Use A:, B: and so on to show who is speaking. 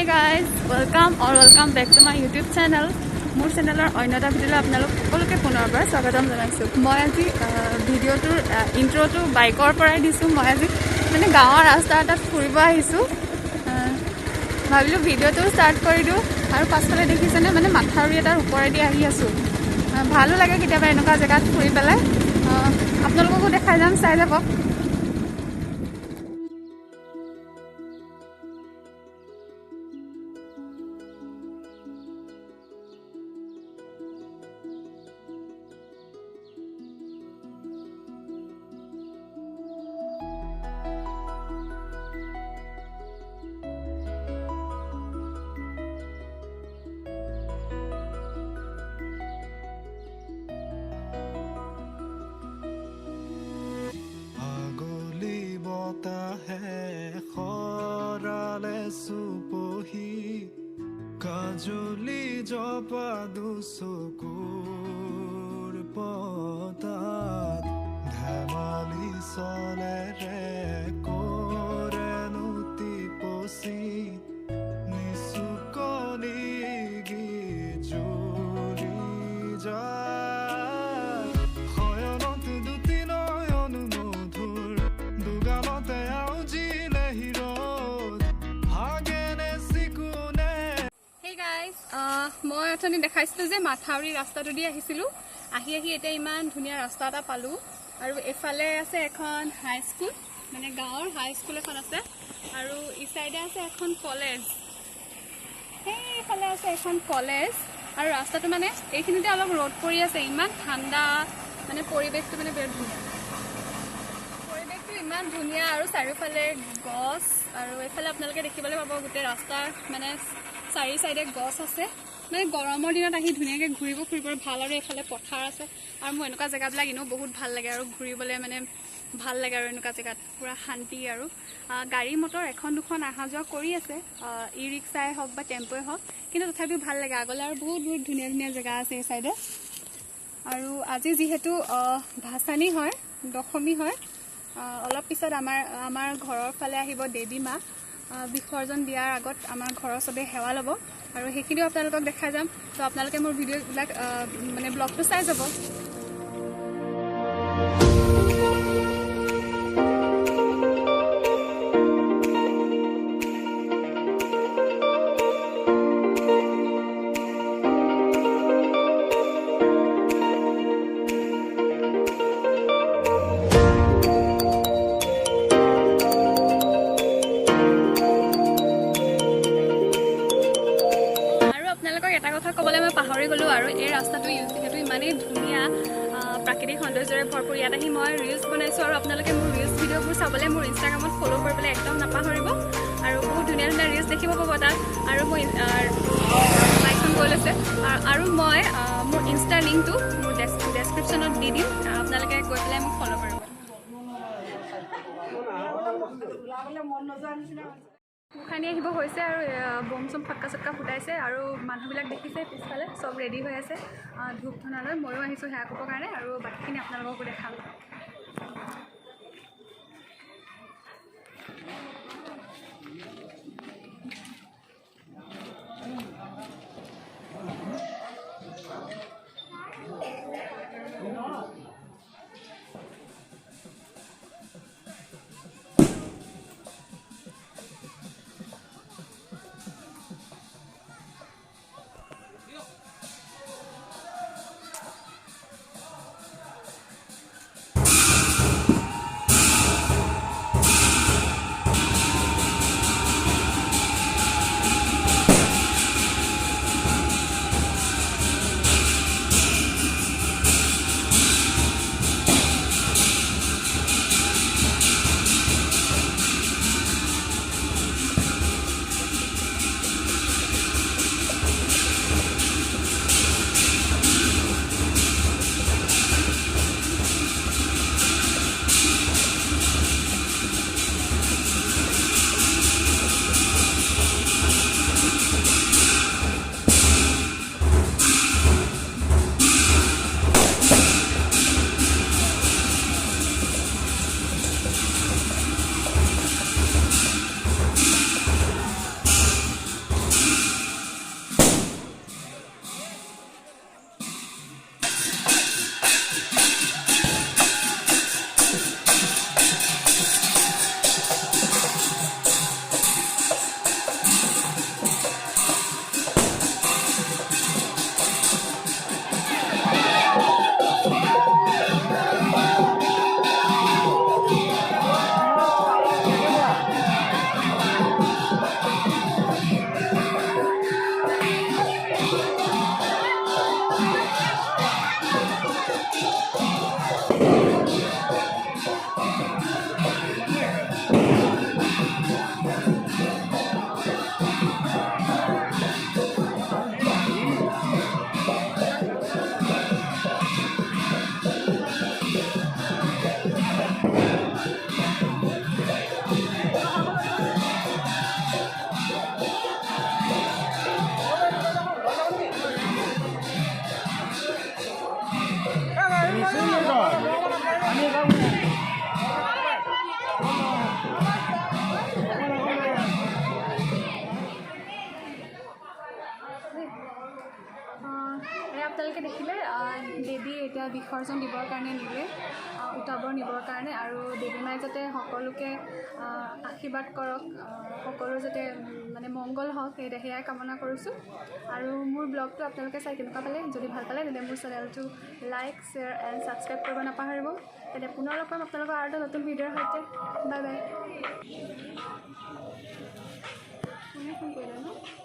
A: guys, welcome back to my YouTube channel. More channel অন্যটা ভিডিঅ'লৈ আপোনালোক সকলোকে পুনৰবাৰ স্বাগতম জনাইছোঁ। মই আজি ভিডিঅ'টোৰ ইন্ট্ৰ'টো বাইকৰ পৰাই দিছোঁ। মই আজি মানে গাঁৱৰ ৰাস্তা এটাত ফুৰিব আহিছোঁ। ভাবিলোঁ ভিডিঅ'টো ষ্টাৰ্ট কৰি দিওঁ আৰু পাছফালে দেখিছেনে মানে মাথাউৰি এটাৰ ওপৰেদি আহি আছোঁ। ভালো লাগে কেতিয়াবা এনেকুৱা জেগাত ফুৰি পেলাই। আপোনালোককো দেখাই যাম, চাই যাব।
B: কাজলি জপা দুচকুৰ পতাত ধেমালি চলেৰে কৰে নুতি পচি নিচুকনি গিজুৰি যায় শয়নত দুটি নয়ন মধুৰ দুগামতে আউজিলে হিৰত ভাগেনে চিকুনে।
A: মই অথনি দেখাইছিলোঁ যে মাথাউৰি ৰাস্তাটো দি আহিছিলোঁ। আহি এতিয়া ইমান ধুনীয়া ৰাস্তা এটা পালোঁ। আৰু এফালে আছে এখন হাইস্কুল, মানে গাঁৱৰ হাইস্কুল এখন আছে। আৰু ই চাইডে আছে এখন কলেজ, সেইফালে আছে এখন কলেজ। আৰু ৰাস্তাটো মানে এইখিনিতে অলপ ৰ'দ পৰি আছে। ইমান ঠাণ্ডা, মানে পৰিৱেশটো মানে বিৰাট ধুনীয়া। পৰিৱেশটো ইমান ধুনীয়া আৰু চাৰিওফালে গছ। আৰু এইফালে আপোনালোকে দেখিবলৈ পাব গোটেই ৰাস্তাৰ মানে চাৰি চাইডে গছ আছে। মানে গৰমৰ দিনত আহি ধুনীয়াকৈ ঘূৰিব ফুৰিব ভাল। আৰু এইফালে পথাৰ আছে। আৰু মোৰ এনেকুৱা জেগাবিলাক এনেও বহুত ভাল লাগে আৰু ঘূৰিবলৈ মানে ভাল লাগে। আৰু এনেকুৱা জেগাত পূৰা শান্তি। আৰু গাড়ী মটৰ এখন দুখন অহা যোৱা কৰি আছে, ই ৰিক্সাই হওক বা টেম্পোৱে হওক, কিন্তু তথাপিও ভাল লাগে। আগলৈ আৰু বহুত বহুত ধুনীয়া ধুনীয়া জেগা আছে এই চাইডে। আৰু আজি যিহেতু ভাচানি হয়, দশমী হয়, অলপ পিছত আমাৰ ঘৰৰ ফালে আহিব দেৱী মা। বিসৰ্জন দিয়াৰ আগত আমাৰ ঘৰৰ চবেই সেৱা ল'ব আৰু সেইখিনিও আপোনালোকক দেখাই যাম। তো আপোনালোকে মোৰ ভিডিঅ'বিলাক মানে ব্লগটো চাই যাব। এটা কথা ক'বলৈ মই পাহৰি গ'লোঁ। আৰু এই ৰাস্তাটো যিহেতু ইমানেই ধুনীয়া, প্ৰাকৃতিক সৌন্দৰ্যৰে ভৰপূৰ, ইয়াত আহি মই ৰিলচ বনাইছোঁ। আৰু আপোনালোকে মোৰ ৰিলচ ভিডিঅ'বোৰ চাবলৈ মোৰ ইনষ্টাগ্ৰামত ফ'ল' কৰিবলৈ একদম নাপাহৰিব। আৰু বহুত ধুনীয়া ধুনীয়া ৰিলচ দেখিব পাব তাত। আৰু মই লাইকখন গৈ লৈছে। আৰু মই মোৰ ইনষ্টাৰ লিংকটো মোৰ ডেছক্ৰিপশ্যনত দি দিম, আপোনালোকে গৈ পেলাই মোক ফ'ল' কৰিব। গোসাঁনী আহিব হৈছে আৰু বম চম ফটকা চটকা ফুটাইছে। আৰু মানুহবিলাক দেখিছে পিছফালে চব ৰেডি হৈ আছে ধূপ ধূনালৈ। ময়ো আহিছোঁ সেৱা কৰিবৰ কাৰণে। আৰু বাকীখিনি আপোনালোককো দেখাম। দেখিলে দেৱী এতিয়া বিসৰ্জন দিবৰ কাৰণে নিলে উটাবৰ নিবৰ কাৰণে আৰু দেৱী মায়ে যাতে সকলোকে আশীৰ্বাদ কৰক সকলো যাতে মানে মংগল হওক সেয়াই কামনা কৰিছোঁ আৰু মোৰ ব্লগটো আপোনালোকে চাই কেনেকুৱা পালে যদি ভাল পালে তেন্তে মোৰ চেনেলটো লাইক শ্বেয়াৰ এণ্ড ছাবস্ক্ৰাইব কৰিব নাপাহৰিব তেন্তে পুনৰ লগ পাম আপোনালোকৰ আৰু এটা নতুন ভিডিঅ'ৰ সৈতে বাই বাই কোনে ফোন কৰিলে ন